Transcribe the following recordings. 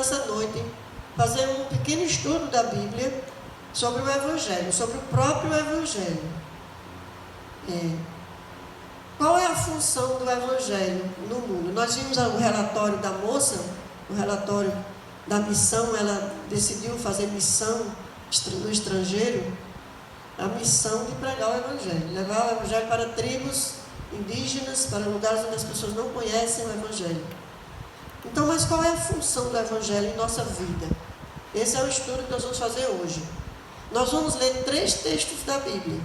nessa noite fazer um pequeno estudo da Bíblia sobre o Evangelho, sobre o próprio Evangelho. Qual é a função do Evangelho no mundo? Nós vimos o relatório da moça, o relatório da missão. Ela decidiu fazer missão no estrangeiro, a missão de pregar o Evangelho, levar o Evangelho para tribos indígenas, para lugares onde as pessoas não conhecem o Evangelho. Então, mas qual é a função do Evangelho em nossa vida? Esse é o estudo que nós vamos fazer hoje. Nós vamos ler 3 textos da Bíblia.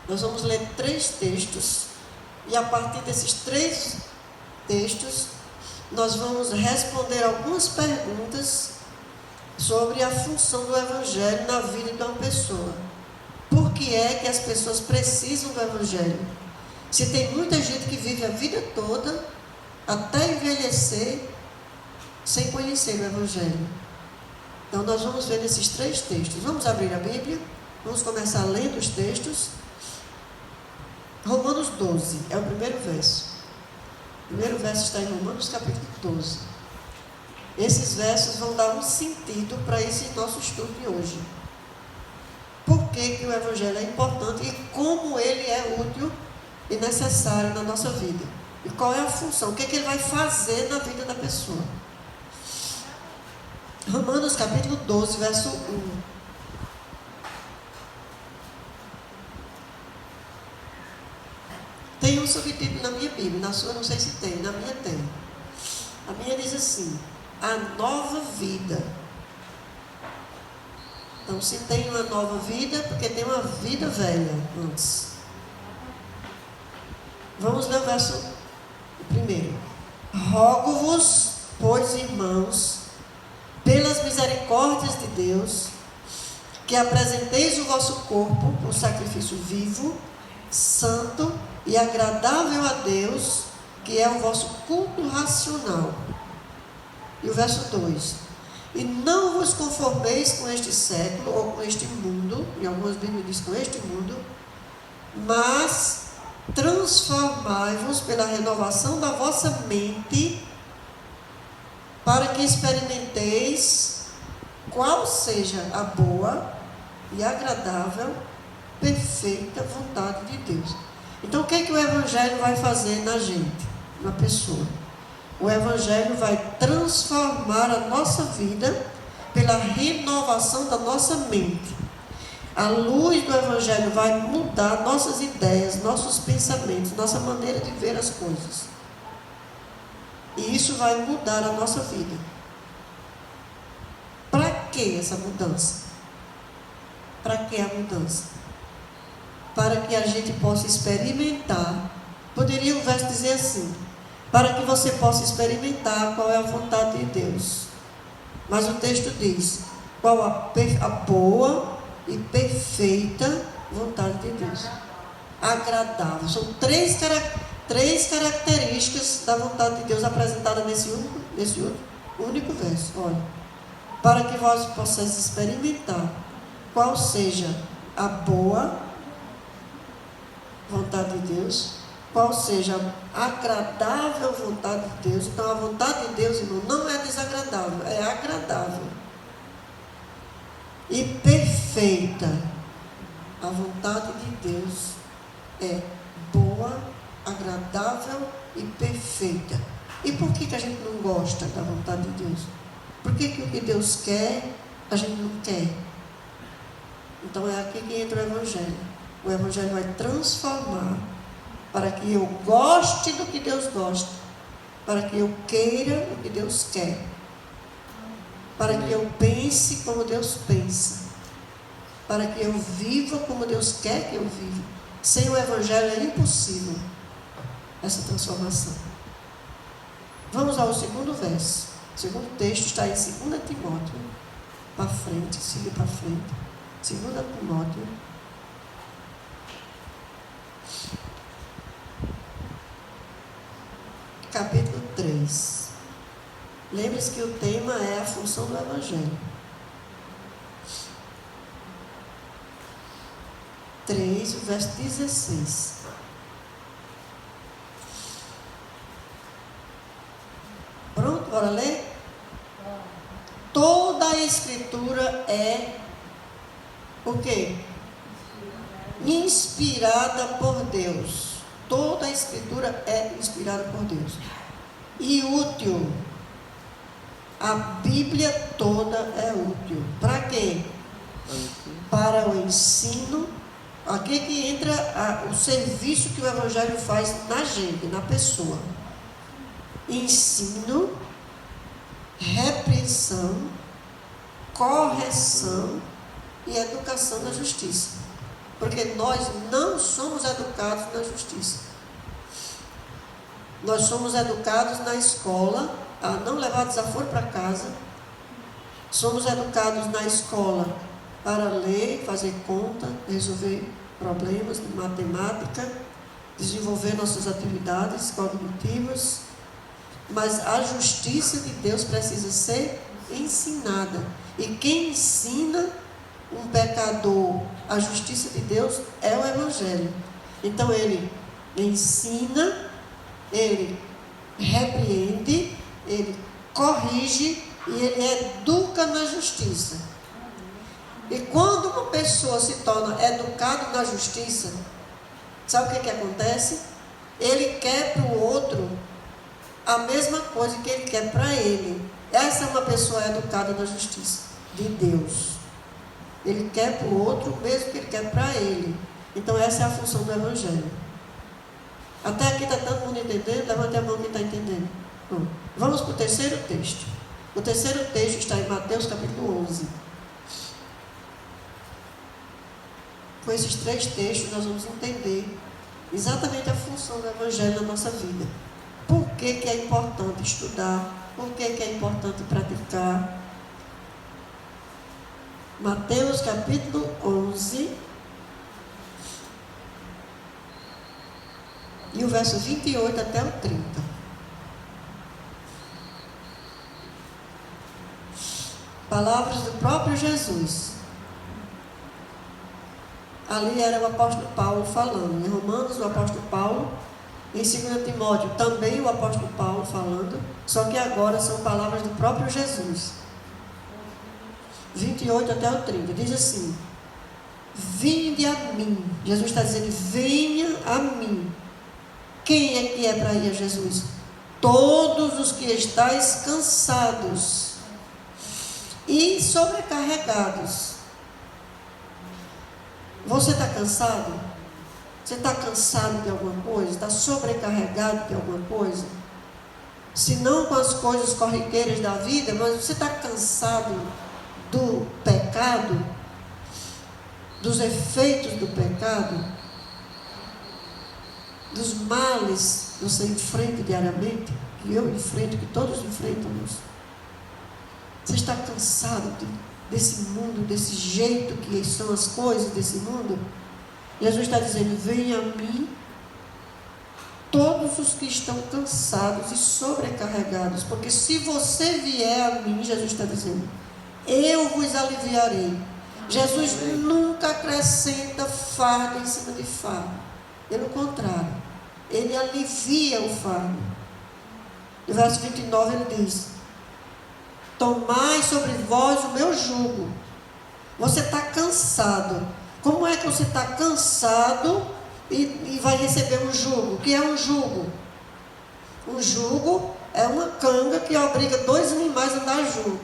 Nós vamos ler 3 textos, e a partir desses 3 textos, nós vamos responder algumas perguntas sobre a função do Evangelho na vida de uma pessoa. Por que é que as pessoas precisam do Evangelho? Se tem muita gente que vive a vida toda, até envelhecer, sem conhecer o Evangelho. Então, nós vamos ver nesses 3 textos. Vamos abrir a Bíblia, vamos começar lendo os textos. Romanos 12, é o primeiro verso. O primeiro verso está em Romanos capítulo 12. Esses versos vão dar um sentido para esse nosso estudo de hoje. Por que o Evangelho é importante e como ele é útil e necessário na nossa vida. E qual é a função, o que ele vai fazer na vida da pessoa. Romanos capítulo 12, verso 1. Tem um subtítulo na minha Bíblia, na sua não sei se tem, na minha tem. A minha diz assim: a nova vida. Então, se tem uma nova vida, porque tem uma vida velha antes. Vamos ler o verso primeiro. Rogo-vos, pois, irmãos, pelas misericórdias de Deus, que apresenteis o vosso corpo por sacrifício vivo, santo e agradável a Deus, que é o vosso culto racional. E o verso 2: e não vos conformeis com este século, ou com este mundo, em algumas Bíblias diz com este mundo, mas transformai-vos pela renovação da vossa mente, para que experimenteis qual seja a boa e agradável, perfeita vontade de Deus. Então, o que é que o Evangelho vai fazer na gente, na pessoa? O Evangelho vai transformar a nossa vida pela renovação da nossa mente. A luz do Evangelho vai mudar nossas ideias, nossos pensamentos, nossa maneira de ver as coisas. E isso vai mudar a nossa vida. Para que essa mudança? Para que a mudança? Para que a gente possa experimentar. Poderia o verso dizer assim: para que você possa experimentar qual é a vontade de Deus. Mas o texto diz: qual a boa e perfeita vontade de Deus. Agradável. São três características da vontade de Deus apresentadas nesse único verso. Olha, para que vós possais experimentar qual seja a boa vontade de Deus, qual seja a agradável vontade de Deus. Então, a vontade de Deus, irmão, não é desagradável, é agradável e perfeita. A vontade de Deus é boa, agradável e perfeita. E por que a gente não gosta da vontade de Deus? Por que o que Deus quer, a gente não quer? Então é aqui que entra o Evangelho. O Evangelho vai transformar para que eu goste do que Deus gosta, para que eu queira o que Deus quer, para que eu pense como Deus pensa, para que eu viva como Deus quer que eu viva. Sem o Evangelho é impossível essa transformação. Vamos ao segundo verso. O segundo texto está em 2 Timóteo. Para frente, siga para frente. 2 Timóteo. Capítulo 3. Lembre-se que o tema é a função do Evangelho. 3, o verso 16. Pronto, bora ler? Toda a Escritura é o quê? Inspirada por Deus. Toda a Escritura é inspirada por Deus. E útil. A Bíblia toda é útil. Para quê? Para o ensino. Aqui que entra o serviço que o Evangelho faz na gente, na pessoa. Ensino, repreensão, correção e educação na justiça. Porque nós não somos educados na justiça. Nós somos educados na escola a não levar desaforo para casa. Somos educados na escola para ler, fazer conta, resolver problemas de matemática, desenvolver nossas atividades cognitivas. Mas a justiça de Deus precisa ser ensinada. E quem ensina um pecador a justiça de Deus é o Evangelho. Então ele ensina, ele repreende, ele corrige e ele educa na justiça. E quando uma pessoa se torna educada na justiça, sabe o que acontece? Ele quer para o outro a mesma coisa que ele quer para ele. Essa é uma pessoa educada na justiça de Deus. Ele quer para o outro o mesmo que ele quer para ele. Então essa é a função do Evangelho. Até aqui está todo mundo entendendo? Levante a mão quem está entendendo. Bom, vamos para o terceiro texto. O terceiro texto está em Mateus capítulo 11. Com esses 3 textos nós vamos entender exatamente a função do Evangelho na nossa vida. Por que é importante estudar? Por que é importante praticar? Mateus capítulo 11 e o verso 28 até o 30. Palavras do próprio Jesus. Ali era o apóstolo Paulo falando. Em Romanos, o apóstolo Paulo. Em 2 Timóteo, também o apóstolo Paulo falando. Só que agora são palavras do próprio Jesus. 28 até o 30. Diz assim: vinde a mim. Jesus está dizendo: venha a mim. Quem é que é para ir a Jesus? Todos os que estáis cansados e sobrecarregados. Você está cansado? Você está cansado de alguma coisa? Está sobrecarregado de alguma coisa? Se não com as coisas corriqueiras da vida, mas você está cansado do pecado, dos efeitos do pecado, dos males que você enfrenta diariamente, que eu enfrento, que todos enfrentamos. Você está cansado desse mundo, desse jeito que são as coisas desse mundo? Jesus está dizendo: venha a mim todos os que estão cansados e sobrecarregados, porque se você vier a mim, Jesus está dizendo, eu vos aliviarei. Jesus nunca acrescenta fardo em cima de fardo, pelo contrário, ele alivia o fardo. No verso 29 ele diz: tomai sobre vós o meu jugo. Você está cansado. Como é que você está cansado e vai receber um jugo? O que é um jugo? Um jugo é uma canga que obriga 2 animais a andar junto.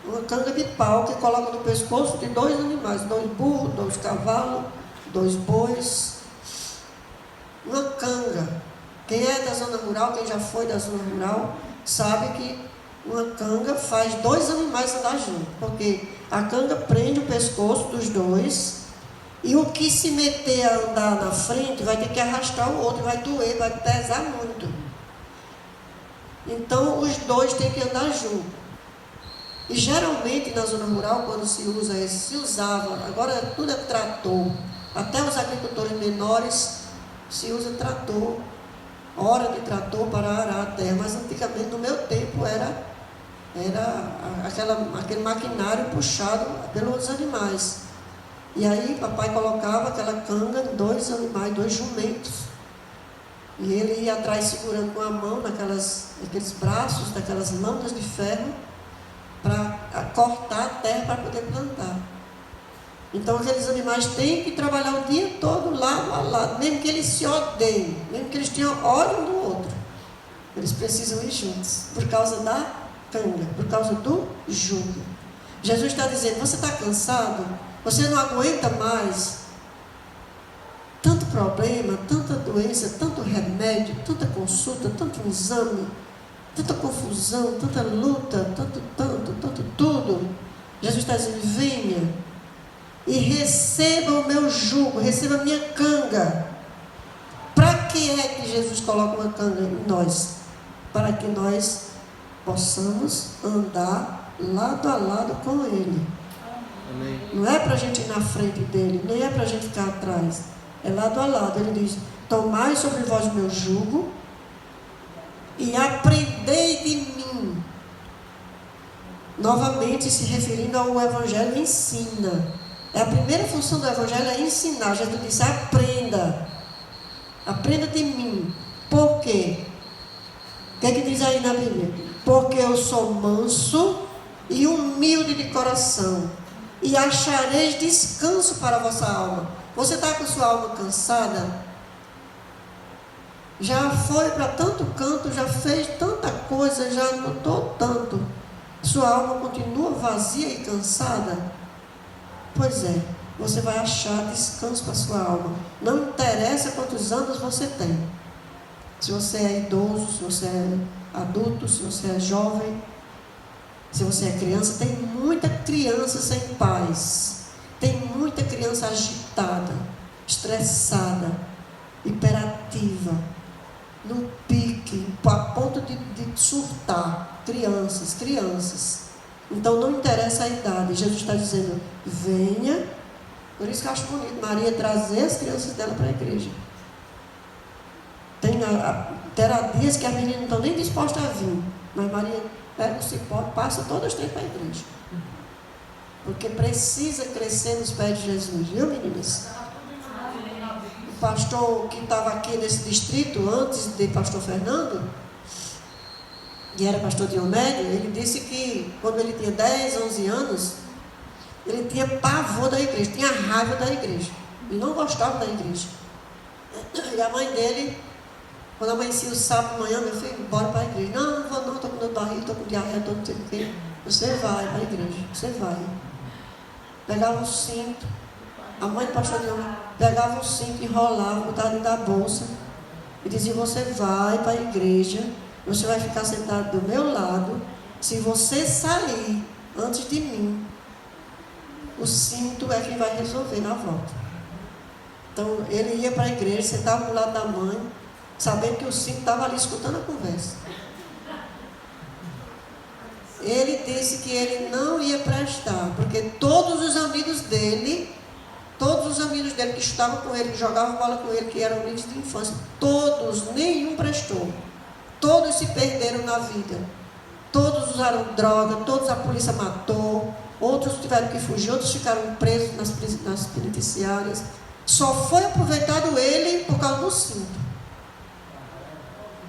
Uma canga de pau que coloca no pescoço de 2 animais, 2 burros, 2 cavalos, 2 bois. Uma canga. Quem é da zona rural, quem já foi da zona rural, sabe que uma canga faz 2 animais andar junto, porque a canga prende o pescoço dos 2, e o que se meter a andar na frente vai ter que arrastar o outro, vai doer, vai pesar muito. Então os 2 têm que andar junto. E geralmente na zona rural, quando se usa esse, se usava, agora tudo é trator, até os agricultores menores se usa trator, hora de trator para arar a terra, mas antigamente no meu tempo era aquele maquinário puxado pelos animais. E aí papai colocava aquela canga em 2 animais, 2 jumentos. E ele ia atrás segurando com a mão naqueles braços, daquelas lâminas de ferro, para cortar a terra para poder plantar. Então aqueles animais têm que trabalhar o dia todo lado a lado, mesmo que eles se odeiem, mesmo que eles tenham ódio um do outro. Eles precisam ir juntos, por causa da canga, por causa do jugo. Jesus está dizendo, você está cansado? Você não aguenta mais? Tanto problema, tanta doença, tanto remédio, tanta consulta, tanto exame, tanta confusão, tanta luta, tanto tudo. Jesus está dizendo, venha e receba o meu jugo, receba a minha canga. Para que é que Jesus coloca uma canga em nós? Para que nós possamos andar lado a lado com Ele. Amém. Não é para a gente ir na frente dele, nem é para a gente ficar atrás. É lado a lado. Ele diz, tomai sobre vós o meu jugo e aprendei de mim. Novamente se referindo ao Evangelho ensina. É a primeira função do Evangelho é ensinar. Jesus disse, aprenda. Aprenda de mim. Por quê? O que é que diz aí na Bíblia? Porque eu sou manso e humilde de coração, e achareis descanso para a vossa alma. Você está com sua alma cansada? Já foi para tanto canto, já fez tanta coisa, já lutou tanto. Sua alma continua vazia e cansada? Pois é, você vai achar descanso para sua alma. Não interessa quantos anos você tem. Se você é idoso, se você é adulto, se você é jovem, se você é criança, tem muita criança sem paz. Tem muita criança agitada, estressada, hiperativa, no pique, a ponto de surtar. Crianças. Então não interessa a idade. Jesus está dizendo, venha. Por isso que eu acho bonito Maria trazer as crianças dela para a igreja. Terá dias que as meninas não estão nem dispostas a vir, mas Maria pega o cipó, passa todas as três para a igreja. Porque precisa crescer nos pés de Jesus, viu, meninas? O pastor que estava aqui nesse distrito, antes de pastor Fernando, e era pastor Diomédio, ele disse que quando ele tinha 10, 11 anos, ele tinha pavor da igreja, tinha raiva da igreja. Ele não gostava da igreja. E a mãe dele, quando amanhecia o sábado de manhã, meu filho, bora para a igreja. Não vou não, estou com dor de barriga, estou com diarreia, estou não sei o quê. Você vai para a igreja, você vai. Pegava o cinto, a mãe do pastor Diomédio pegava o cinto, enrolava, botava dentro da bolsa e dizia, você vai para a igreja, você vai ficar sentado do meu lado. Se você sair antes de mim, o cinto é quem vai resolver na volta. Então ele ia para a igreja, sentava do lado da mãe, sabendo que o cinto estava ali escutando a conversa. Ele disse que ele não ia prestar, porque todos os amigos dele que estudavam com ele, que jogavam bola com ele, que eram amigos de infância, todos, nenhum prestou. Todos se perderam na vida. Todos usaram droga, todos a polícia matou, outros tiveram que fugir, outros ficaram presos nas penitenciárias. Só foi aproveitado ele por causa do cinto.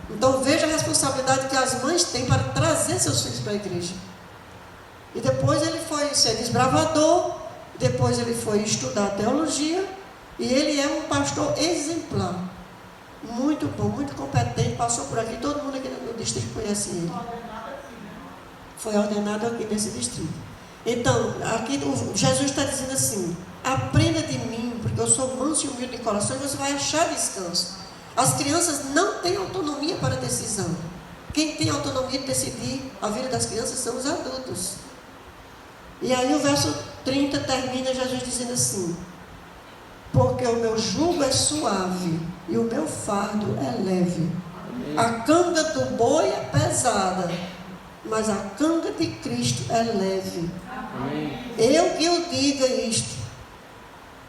Então veja a responsabilidade que as mães têm para trazer seus filhos para a igreja. E depois ele foi ser desbravador, depois ele foi estudar teologia, e ele é um pastor exemplar. Muito bom, muito competente, passou por aqui, todo mundo aqui no distrito conhece ele. Foi ordenado aqui nesse distrito. Então, aqui Jesus está dizendo assim, aprenda de mim, porque eu sou manso e humilde de coração, e você vai achar descanso. As crianças não têm autonomia para decisão. Quem tem autonomia de decidir a vida das crianças são os adultos. E aí o verso 30 termina Jesus dizendo assim, porque o meu jugo é suave e o meu fardo é leve. A canga do boi é pesada, mas a canga de Cristo é leve. Eu que eu diga isto,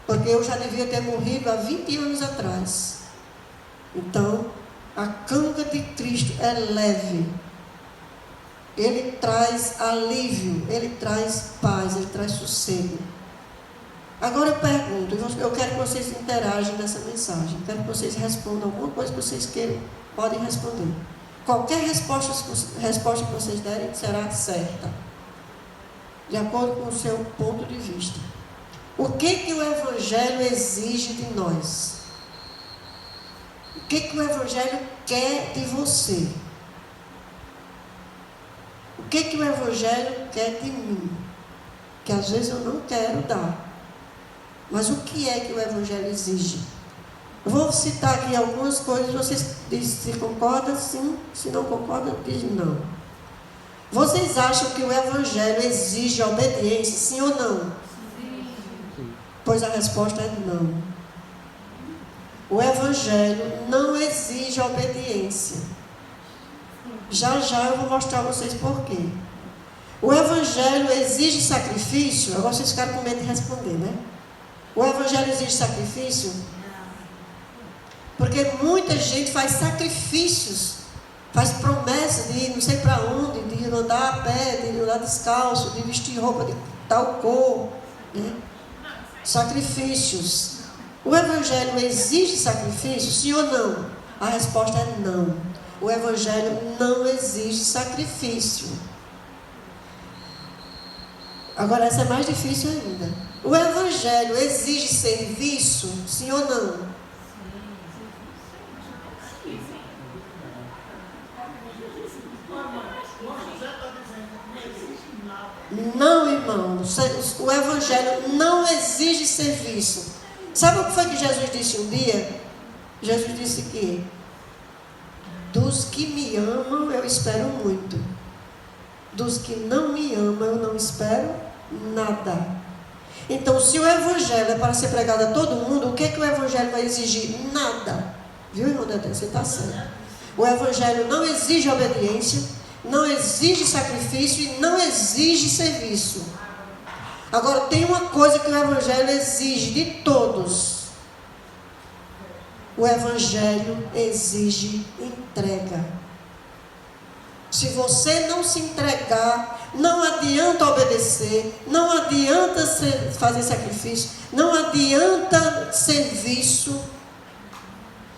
porque eu já devia ter morrido há 20 anos atrás. Então, a canga de Cristo é leve. Ele traz alívio, ele traz paz, ele traz sossego. Agora eu pergunto, eu quero que vocês interajam nessa mensagem. Quero que vocês respondam alguma coisa que vocês queiram, podem responder. Qualquer resposta que vocês derem será certa, de acordo com o seu ponto de vista. O que o Evangelho exige de nós? O que o Evangelho quer de você? O que o Evangelho quer de mim? Que às vezes eu não quero dar. Mas o que é que o Evangelho exige? Eu vou citar aqui algumas coisas, vocês dizem se concorda, sim, se não concorda, diz não. Vocês acham que o Evangelho exige obediência, sim ou não? Sim. Pois a resposta é não. O Evangelho não exige obediência. Já eu vou mostrar a vocês por quê. O Evangelho exige sacrifício? Agora vocês ficaram com medo de responder, né? O Evangelho exige sacrifício? Porque muita gente faz sacrifícios, faz promessas de ir não sei para onde, de andar a pé, de andar descalço, de vestir roupa de tal cor, né? Sacrifícios. O Evangelho exige sacrifício, sim ou não? A resposta é não. O Evangelho não exige sacrifício. Agora essa é mais difícil ainda. O Evangelho exige serviço, sim ou não? Não, irmão. O Evangelho não exige serviço. Sabe o que foi que Jesus disse um dia? Jesus disse que dos que me amam eu espero muito. Dos que não me amam eu não espero nada. Então, se o Evangelho é para ser pregado a todo mundo, o que o Evangelho vai exigir? Nada. Viu, irmão Dedé? Você está certo. O Evangelho não exige obediência, não exige sacrifício e não exige serviço. Agora, tem uma coisa que o Evangelho exige de todos. O Evangelho exige entrega. Se você não se entregar, não adianta obedecer, não adianta fazer sacrifício, não adianta serviço.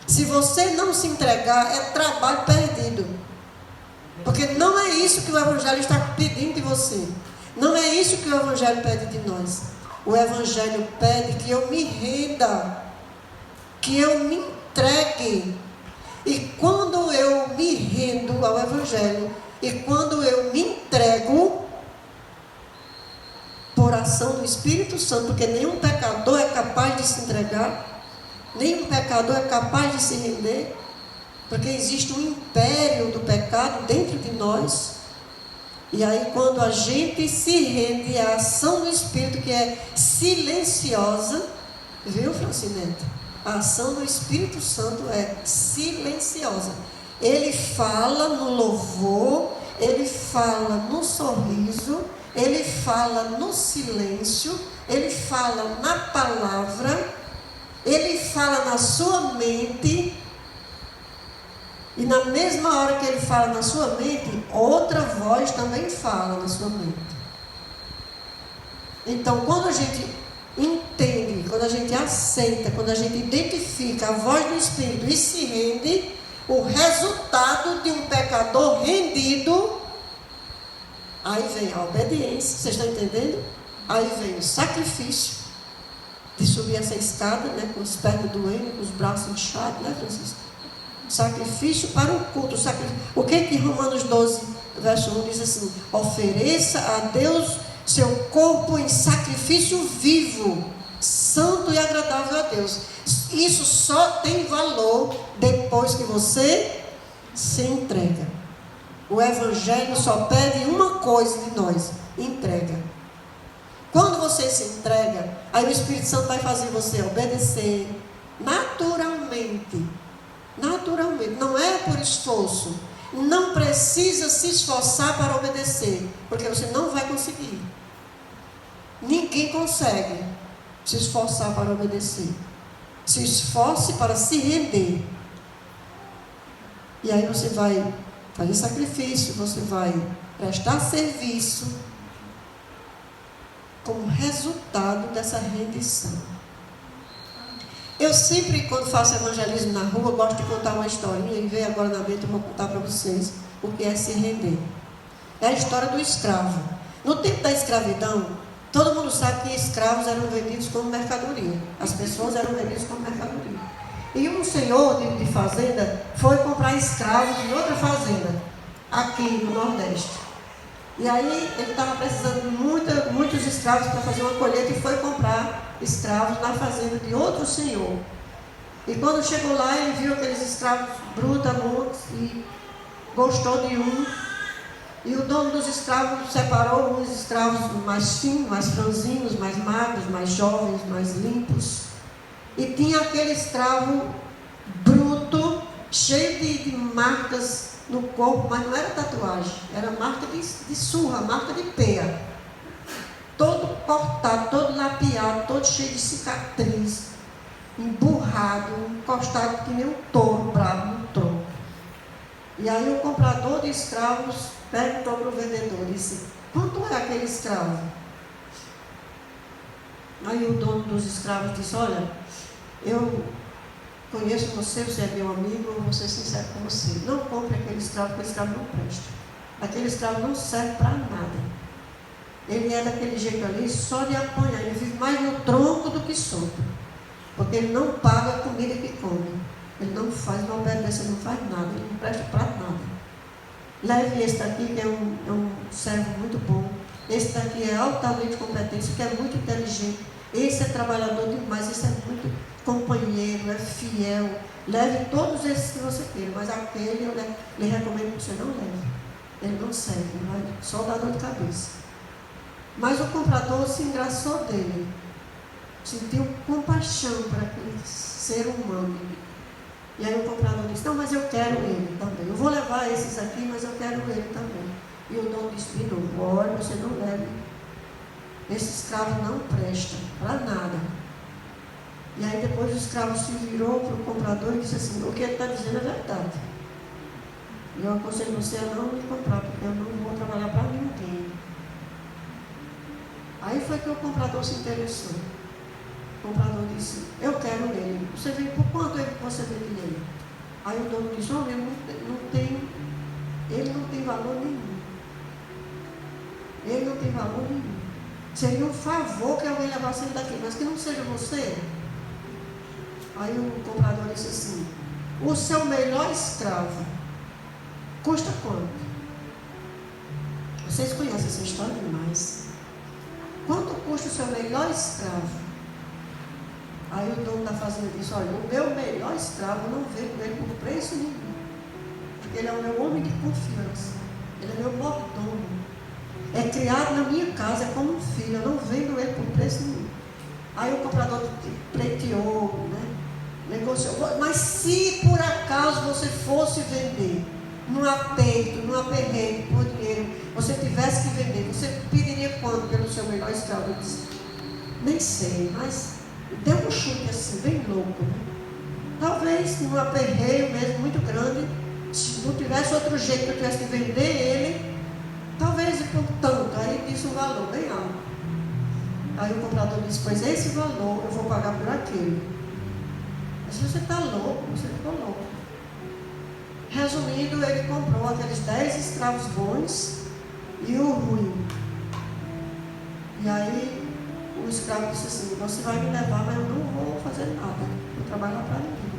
Se você não se entregar, é trabalho perdido. Porque não é isso que o Evangelho está pedindo de você. Não é isso que o Evangelho pede de nós. O Evangelho pede que eu me renda, que eu me entregue. E quando eu me rendo ao Evangelho, e quando eu me entrego, por ação do Espírito Santo, porque nenhum pecador é capaz de se entregar, nenhum pecador é capaz de se render, porque existe um império do pecado dentro de nós. E aí quando a gente se rende à ação do Espírito, que é silenciosa, viu, Francinete? A ação do Espírito Santo é silenciosa. Ele fala no louvor, ele fala no sorriso, ele fala no silêncio, ele fala na palavra, ele fala na sua mente. E na mesma hora que ele fala na sua mente, outra voz também fala na sua mente. Então, quando a gente entende, quando a gente aceita, quando a gente identifica a voz do Espírito e se rende, o resultado de um pecador rendido, aí vem a obediência, vocês estão entendendo? Aí vem o sacrifício, de subir essa escada, né, com as pernas doendo, com os braços inchados, né, Francisco? Sacrifício para o culto. O que Romanos 12, verso 1 diz assim? Ofereça a Deus seu corpo em sacrifício vivo, santo e agradável a Deus. Isso só tem valor depois que você se entrega. O Evangelho só pede uma coisa de nós: entrega. Quando você se entrega, aí o Espírito Santo vai fazer você obedecer naturalmente. Naturalmente, não é por esforço. Não precisa se esforçar para obedecer, porque você não vai conseguir. Ninguém consegue se esforçar para obedecer. Se esforce para se render. E aí você vai fazer sacrifício, você vai prestar serviço, como resultado dessa rendição. Eu sempre, quando faço evangelismo na rua, gosto de contar uma historinha, e veio agora na mente, eu vou contar para vocês o que é se render. É a história do escravo. No tempo da escravidão, todo mundo sabe que escravos eram vendidos como mercadoria. As pessoas eram vendidas como mercadoria. E um senhor de fazenda foi comprar escravos em outra fazenda, aqui no Nordeste. E aí ele estava precisando de muitos escravos para fazer uma colheita e foi comprar escravos na fazenda de outro senhor. E quando chegou lá, ele viu aqueles escravos brutamontes e gostou de um. E o dono dos escravos separou uns escravos mais finos, mais franzinos, mais magros, mais jovens, mais limpos. E tinha aquele escravo bruto, cheio de marcas no corpo, mas não era tatuagem, era marca de surra, marca de peia. Todo cortado, todo lapiado, todo cheio de cicatriz, emburrado, encostado que nem um touro bravo no tronco. E aí o comprador de escravos perguntou para o vendedor, disse: quanto é aquele escravo? Aí o dono dos escravos disse: olha, eu conheço você, você é meu amigo, eu vou ser sincero com você. Não compre aquele escravo, porque aquele escravo não presta. Aquele escravo não serve para nada. Ele é daquele jeito ali, só de apanhar. Ele vive mais no tronco do que solto. Porque ele não paga a comida que come. Ele não faz, não obedece, ele não faz nada, ele não presta para nada. Leve esse daqui, que é um servo muito bom. Esse daqui é altamente competente, que é muito inteligente. Esse é trabalhador demais, esse é muito companheiro, é fiel. Leve todos esses que você queira, mas aquele eu lhe recomendo que você não leve. Ele não serve, vai só dar dor de cabeça. Mas o comprador se engraçou dele, sentiu compaixão para aquele ser humano. E aí o comprador disse: não, mas eu quero ele também. Eu vou levar esses aqui, mas eu quero ele também. E o dono disse de novo: olha, você não leve. Esse escravo não presta para nada. E aí depois o escravo se virou para o comprador e disse assim: o que ele está dizendo é verdade. E eu aconselho você a não me comprar, porque eu não vou trabalhar para ninguém. Aí foi que o comprador se interessou. O comprador disse: eu quero ele. Você vende por quanto você vende ele? Aí o dono disse: olha, ele não tem valor nenhum. Ele não tem valor nenhum. Seria um favor que alguém levasse ele daqui, mas que não seja você. Aí o comprador disse assim: o seu melhor escravo custa quanto? Vocês conhecem essa história demais. Quanto custa o seu melhor escravo? Aí o dono da fazenda disse: olha, o meu melhor escravo eu não vendo ele por preço nenhum, porque ele é o meu homem de confiança, ele é meu mordomo, é criado na minha casa, é como um filho, eu não vendo ele por preço nenhum. Aí o comprador pleiteou, negociou. Mas se por acaso você fosse vender num aperto, num aperreio, por dinheiro, você tivesse que vender, você pediria quanto pelo seu melhor escravo? Eu disse: nem sei, mas deu um chute assim, bem louco, Talvez num aperreio mesmo muito grande, se não tivesse outro jeito que eu tivesse que vender ele, talvez por tanto. Aí disse um valor bem alto. Aí o comprador disse: pois esse valor eu vou pagar por aquele. Mas você está louco, você ficou louco. Resumindo, ele comprou aqueles 10 escravos bons e o ruim. E aí o escravo disse assim: você vai me levar, mas eu não vou fazer nada, vou trabalhar para ninguém.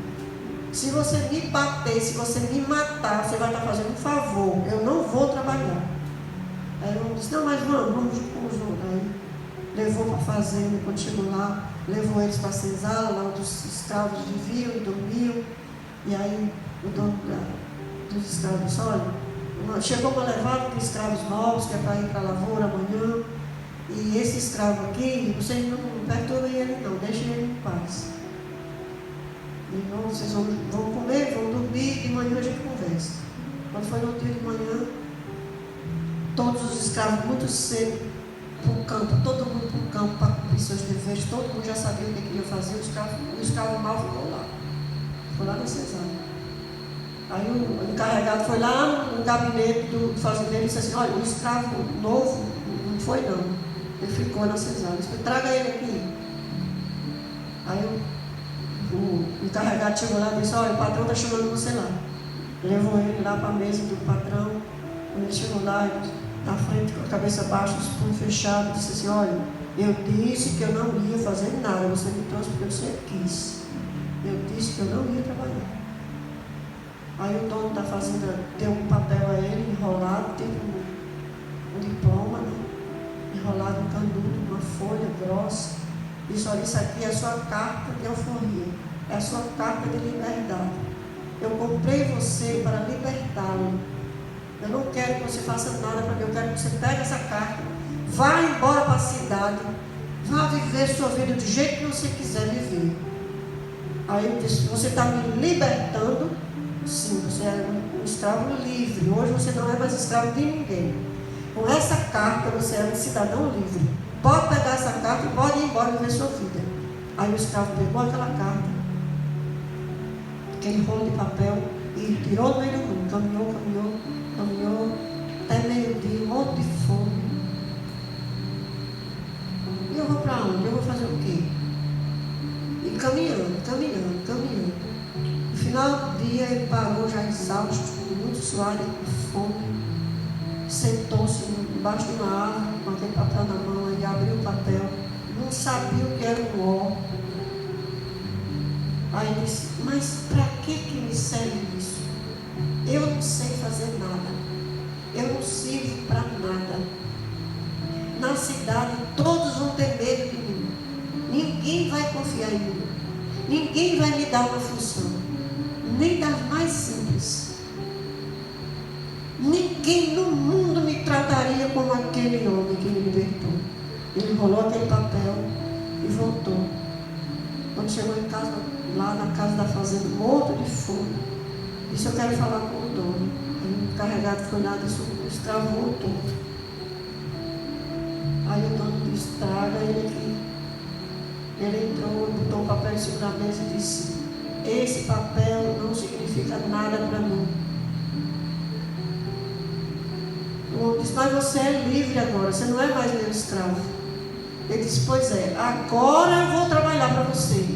Se você me bater, se você me matar, você vai estar fazendo um favor, eu não vou trabalhar. Aí eu disse: não, mas vamos junto. Aí levou para a fazenda, quando chegou lá, levou eles para a senzala, lá onde os escravos viviam e dormiam. E aí o dono dos escravos disse: olha, chegou uma levada de escravos novos, que é para ir para a lavoura amanhã. E esse escravo aqui, vocês não perturbem ele não, deixem ele em paz. E não, vocês vão comer, vão dormir, e de manhã a gente conversa. Quando foi no dia de manhã, todos os escravos muito cedo para o campo, todo mundo para o campo para cumprir seus deveres, todo mundo já sabia o que queria fazer, o escravo mau ficou lá na senzala. Aí o encarregado foi lá no gabinete do fazendeiro e disse assim: olha, o escravo novo não foi não. Ele ficou na cesárea. Eu disse, traga ele aqui. Aí o encarregado chegou lá e disse, olha, o patrão está chamando você lá. Levou ele lá para a mesa do patrão. Quando ele chegou lá, na frente, com a cabeça baixa, os punhos fechados, disse assim, olha, eu disse que eu não ia fazer nada, você me trouxe porque você quis. Eu disse que eu não ia trabalhar. Aí o dono da fazenda deu um papel a ele, enrolado, teve um diploma, né? Enrolado um canudo, uma folha grossa. Disse, olha, isso aqui é a sua carta de alforria, é a sua carta de liberdade. Eu comprei você para libertá-lo. Eu não quero que você faça nada para mim, eu quero que você pegue essa carta, vá embora para a cidade, vá viver sua vida do jeito que você quiser viver. Aí ele disse, você está me libertando? Sim, você é um escravo livre. Hoje você não é mais escravo de ninguém. Com essa carta você é um cidadão livre. Pode pegar essa carta e pode ir embora viver sua vida. Aí o escravo pegou aquela carta, aquele rolo de papel, e tirou no meio do mundo. Caminhou, até meio-dia, um monte de fome. E eu vou para onde? Eu vou fazer o quê? E caminhando. No final do dia ele parou já exausto, muito suado, com fome. Sentou-se embaixo de uma árvore, com aquele papel na mão, ele abriu o papel, não sabia o que era um ó. Aí ele disse, mas para que me serve isso? Eu não sei fazer nada, eu não sirvo para nada. Na cidade todos vão ter medo de mim, ninguém vai confiar em mim, ninguém vai me dar uma função, nem das mais simples. Ninguém no mundo me trataria como aquele homem que me libertou. Ele enrolou aquele papel e voltou. Quando chegou em casa, lá na casa da fazenda, morto de fome, disse, eu quero falar com o dono. Aí o encarregado foi lá, disse, o escravo voltou. Aí o dono disse, traga ele aqui. Ele entrou, botou o papel em cima da mesa e disse, esse papel não significa nada para mim. O homem disse, mas você é livre agora, você não é mais meu escravo. Ele disse, pois é, agora eu vou trabalhar para você.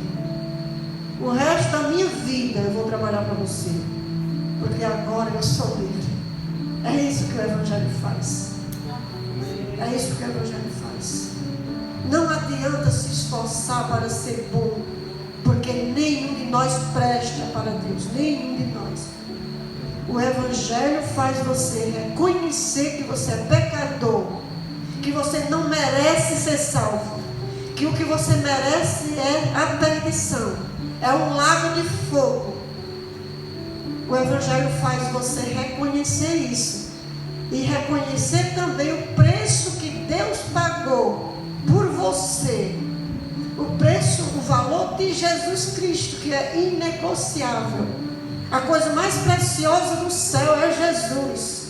O resto da minha vida eu vou trabalhar para você. Porque agora eu sou livre. É isso que o Evangelho faz. É isso que o Evangelho faz. Não adianta se esforçar para ser bom, porque nenhum de nós presta para Deus, nenhum de nós. O Evangelho faz você reconhecer que você é pecador, que você não merece ser salvo, que o que você merece é a perdição, é um lago de fogo. O Evangelho faz você reconhecer isso e reconhecer também o preço que Deus pagou por você, o preço, o valor de Jesus Cristo, que é inegociável. A coisa mais preciosa do céu é Jesus.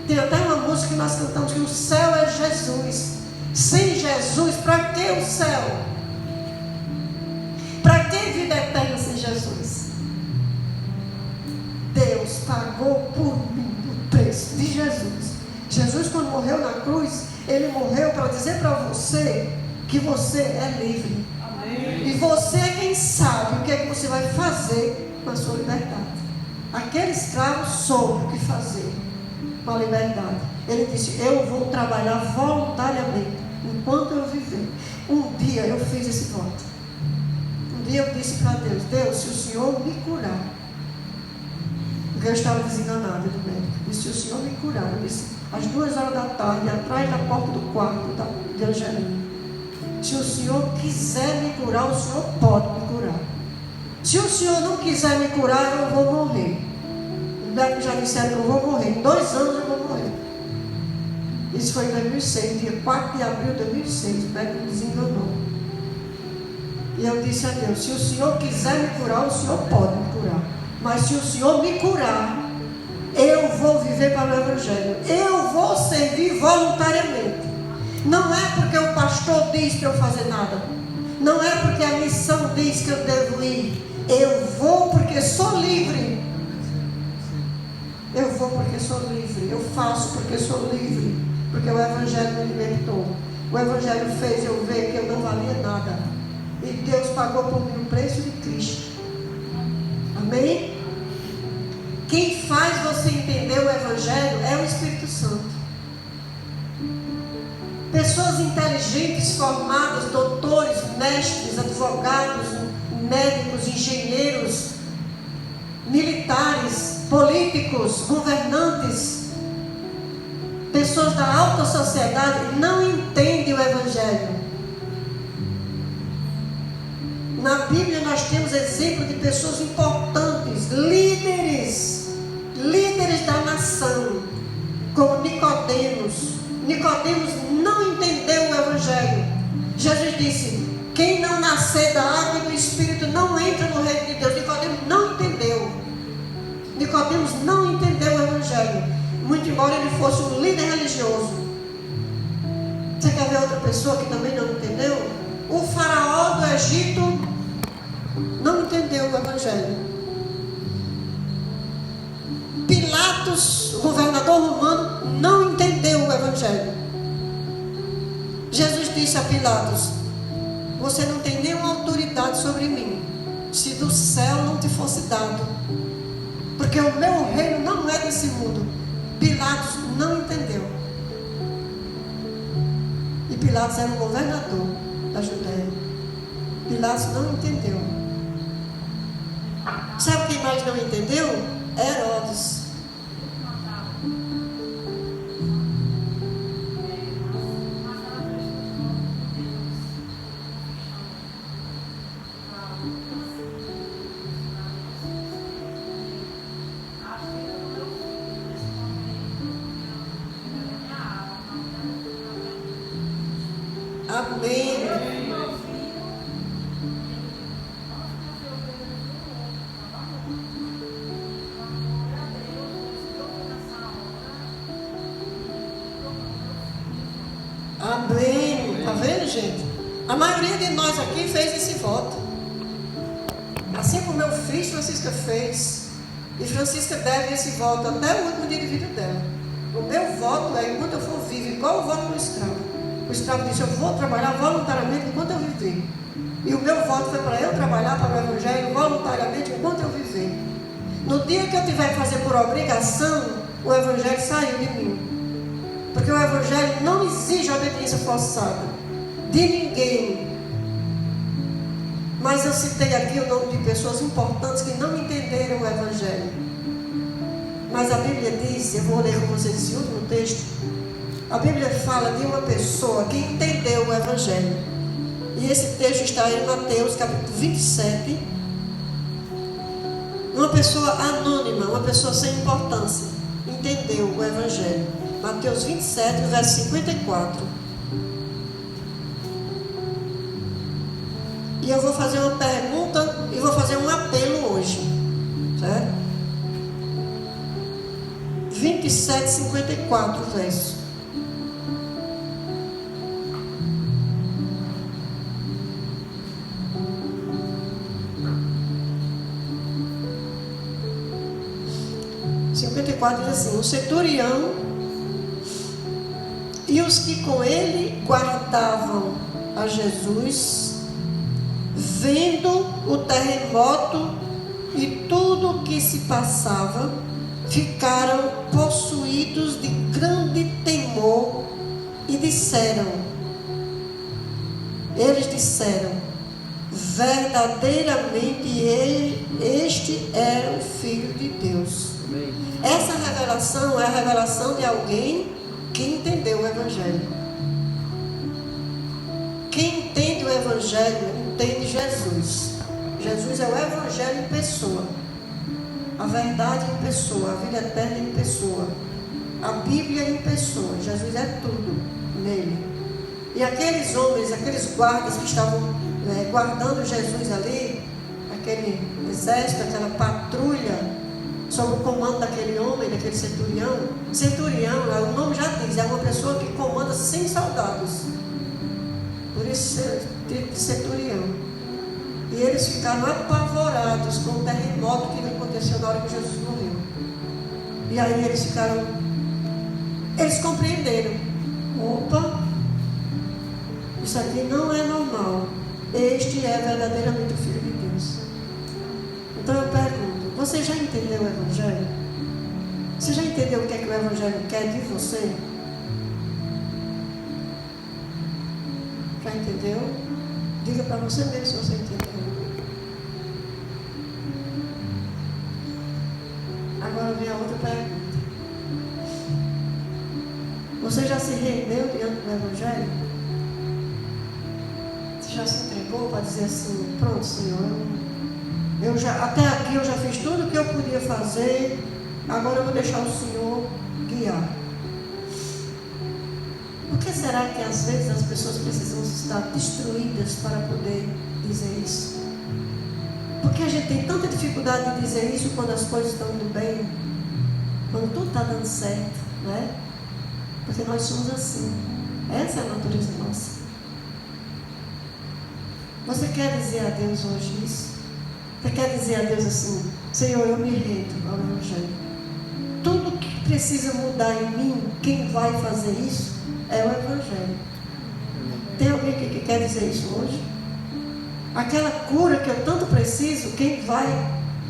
Tem até uma música que nós cantamos que o céu é Jesus. Sem Jesus, para que o céu? Para que vida eterna sem Jesus? Deus pagou por mim o preço de Jesus. Jesus, quando morreu na cruz, ele morreu para dizer para você que você é livre. Amém. E você é quem sabe o que é que você vai fazer com a sua liberdade. Aquele escravo soube o que fazer com a liberdade. Ele disse, eu vou trabalhar voluntariamente enquanto eu viver. Um dia eu fiz esse voto. Um dia eu disse para Deus, Deus, se o Senhor me curar, porque eu estava desenganada do médico, disse, se o Senhor me curar, eu disse, às 2 horas da tarde, atrás da porta do quarto de Angelina, se o Senhor quiser me curar, o Senhor pode me curar. Se o Senhor não quiser me curar, eu vou morrer. Os médicos já disseram que eu vou morrer. Em 2 anos eu vou morrer. Isso foi em 2006, dia 4 de abril de 2006. O médico me desenganou. E eu disse a Deus, se o Senhor quiser me curar, o Senhor pode me curar. Mas se o Senhor me curar, eu vou viver para o Evangelho. Eu vou servir voluntariamente. Não é porque o pastor diz para eu fazer nada. Não é porque a missão diz que eu devo ir. Eu vou porque sou livre. Eu vou porque sou livre. Eu faço porque sou livre. Porque o Evangelho me libertou. O Evangelho fez eu ver que eu não valia nada. E Deus pagou por mim o preço de Cristo. Amém? Quem faz você entender o Evangelho é o Espírito Santo. Pessoas inteligentes, formadas, doutores, mestres, advogados, médicos, engenheiros, militares, políticos, governantes, pessoas da alta sociedade não entendem o Evangelho. Na Bíblia nós temos exemplo de pessoas importantes, líderes da nação, como Nicodemos. Nicodemos não entendeu o Evangelho. Jesus disse: quem não nascer da água e do Espírito não entra no reino de Deus. Nicodemos não entendeu. Nicodemos não entendeu o Evangelho, muito embora ele fosse um líder religioso. Você quer ver outra pessoa que também não entendeu? O faraó do Egito não entendeu o Evangelho. Pilatos, o governador romano, não entendeu o Evangelho. Jesus disse a Pilatos: você não tem nenhuma autoridade sobre mim, se do céu não te fosse dado, porque o meu reino não é desse mundo. Pilatos não entendeu. E Pilatos era o governador da Judéia. Pilatos não entendeu. Sabe quem mais não entendeu? Herodes. Amém. Amém. Está vendo, gente? A maioria de nós aqui fez esse voto. Assim como eu fiz, Francisca fez. E Francisca deve esse voto até o último dia de vida dela. O meu voto é enquanto eu for vivo, igual o voto do escravo. O escravo disse: eu vou trabalhar voluntariamente enquanto eu viver. E o meu voto foi para eu trabalhar para o Evangelho voluntariamente enquanto eu viver. No dia que eu tiver que fazer por obrigação, o Evangelho saiu de mim. Porque o Evangelho não exige obediência forçada de ninguém. Mas eu citei aqui o nome de pessoas importantes que não entenderam o Evangelho. Mas a Bíblia diz, eu vou ler com vocês esse último texto. A Bíblia fala de uma pessoa que entendeu o Evangelho. E esse texto está em Mateus capítulo 27. Uma pessoa anônima, uma pessoa sem importância, entendeu o Evangelho. Mateus 27, verso 54. E eu vou fazer uma pergunta e vou fazer um apelo hoje. Certo? 27, 54, verso. Diz assim: o centurião e os que com ele guardavam a Jesus, vendo o terremoto e tudo o que se passava, ficaram possuídos de grande temor e disseram, eles disseram: verdadeiramente este era o Filho de Deus. Essa revelação é a revelação de alguém que entendeu o Evangelho. Quem entende o Evangelho entende Jesus. Jesus é o Evangelho em pessoa, a verdade em pessoa, a vida eterna em pessoa, a Bíblia em pessoa. Jesus é tudo nele. E aqueles homens, aqueles guardas que estavam guardando Jesus ali, aquele exército, aquela patrulha, sob o comando daquele homem, daquele centurião. Centurião, o nome já diz, é uma pessoa que comanda 100 soldados. Por isso é tipo de centurião. E eles ficaram apavorados com o terremoto que aconteceu na hora que Jesus morreu. E aí eles compreenderam. Opa, aqui não é normal, este é verdadeiramente o Filho de Deus. Então eu pergunto, você já entendeu o Evangelho? Você já entendeu o que é que o Evangelho quer de você? Já entendeu? Diga para você mesmo se você entendeu. Agora vem a outra pergunta. Você já se rendeu diante do Evangelho? Você já se entregou para dizer assim, pronto, Senhor, até aqui eu já fiz tudo o que eu podia fazer, agora eu vou deixar o Senhor guiar. Por que será que às vezes as pessoas precisam estar destruídas para poder dizer isso? Porque a gente tem tanta dificuldade de dizer isso quando as coisas estão indo bem, quando tudo está dando certo, né? Porque nós somos assim. Essa é a natureza nossa. Você quer dizer a Deus hoje isso? Você quer dizer a Deus assim, Senhor, eu me rendo ao Evangelho. Tudo que precisa mudar em mim, quem vai fazer isso é o Evangelho. Tem alguém que quer dizer isso hoje? Aquela cura que eu tanto preciso, quem vai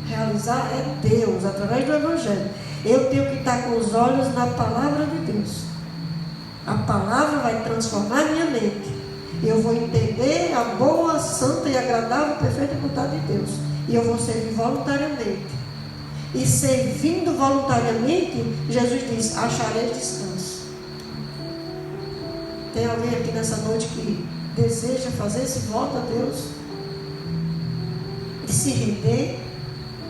realizar é Deus, através do Evangelho. Eu tenho que estar com os olhos na palavra de Deus. A palavra vai transformar minha mente. Eu vou entender a boa, santa e agradável, perfeita vontade de Deus. E eu vou servir voluntariamente. E servindo voluntariamente, Jesus diz, acharei descanso. Tem alguém aqui nessa noite que deseja fazer esse voto a Deus? De se render?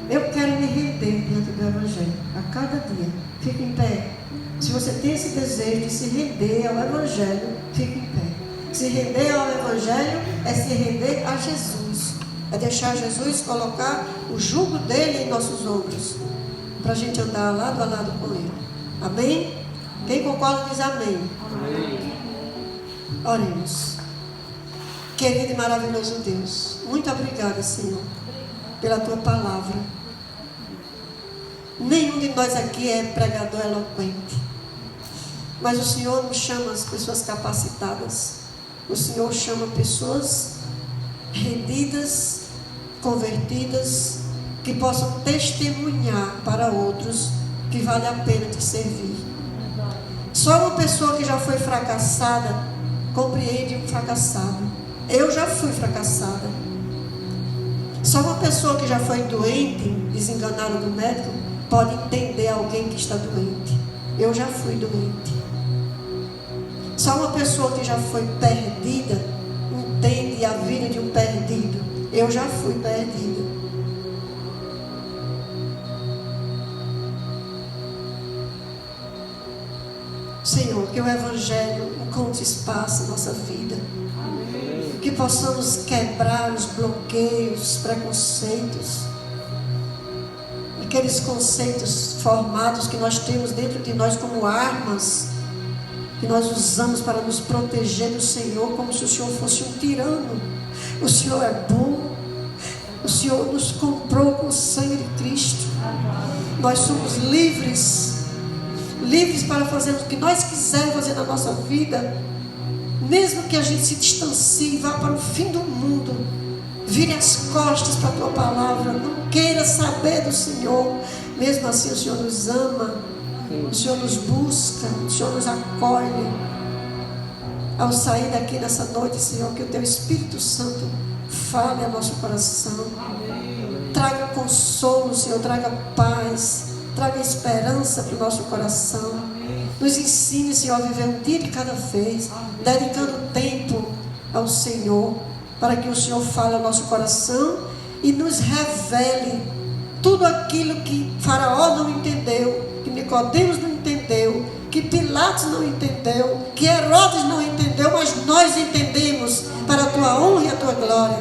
Eu quero me render diante do Evangelho. A cada dia. Fique em pé. Se você tem esse desejo de se render ao Evangelho, fique em pé. Se render ao Evangelho é se render a Jesus. É deixar Jesus colocar o jugo dele em nossos ombros. Para a gente andar lado a lado com ele. Amém? Quem concorda diz amém. Amém. Oremos. Querido e maravilhoso Deus, muito obrigada, Senhor, pela tua palavra. Nenhum de nós aqui é pregador eloquente, mas o Senhor nos chama as pessoas capacitadas. O Senhor chama pessoas rendidas, convertidas, que possam testemunhar para outros que vale a pena te servir. Só uma pessoa que já foi fracassada compreende um fracassado. Eu já fui fracassada. Só uma pessoa que já foi doente, desenganada do médico, pode entender alguém que está doente. Eu já fui doente. Só uma pessoa que já foi perdida entende a vida de um perdido. Eu já fui perdida. Senhor, que o Evangelho encontre espaço em nossa vida. Que possamos quebrar os bloqueios, preconceitos, aqueles conceitos formados que nós temos dentro de nós como armas, que nós usamos para nos proteger do Senhor, como se o Senhor fosse um tirano. O Senhor é bom, o Senhor nos comprou com o sangue de Cristo. Nós somos livres para fazer o que nós quisermos fazer na nossa vida. Mesmo que a gente se distancie, vá para o fim do mundo, vire as costas para a tua palavra, não queira saber do Senhor, mesmo assim o Senhor nos ama, o Senhor nos busca, o Senhor nos acolhe. Ao sair daqui nessa noite, Senhor, que o teu Espírito Santo fale ao nosso coração, traga consolo, Senhor, traga paz, traga esperança para o nosso coração. Nos ensine, Senhor, a viver um dia de cada vez, dedicando tempo ao Senhor, para que o Senhor fale ao nosso coração e nos revele tudo aquilo que Faraó não entendeu, que Nicodemos não entendeu, que Pilatos não entendeu, que Herodes não entendeu, mas nós entendemos para a tua honra e a tua glória.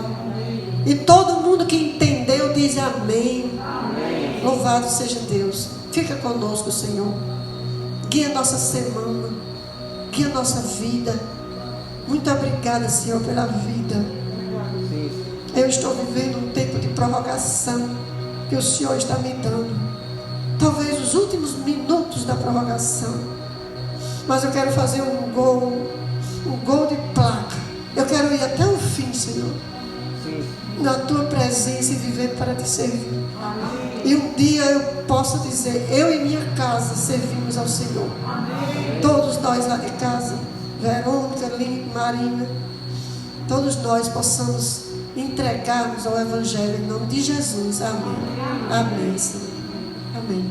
E todo mundo que entendeu diz amém. Amém. Louvado seja Deus. Fica conosco, Senhor. Guia a nossa semana, guia a nossa vida. Muito obrigada, Senhor, pela vida. Eu estou vivendo um tempo de prorrogação que o Senhor está me dando. Talvez os últimos minutos da prorrogação. Mas eu quero fazer um gol de placa. Eu quero quero ir até o fim, Senhor. Na tua presença e viver para te servir. Amém. E um dia eu possa dizer, eu e minha casa servimos ao Senhor. Amém. Todos nós lá de casa, Verônica, Marina, todos nós possamos entregarmos ao Evangelho em nome de Jesus. Amém. Amém, Senhor. Amém.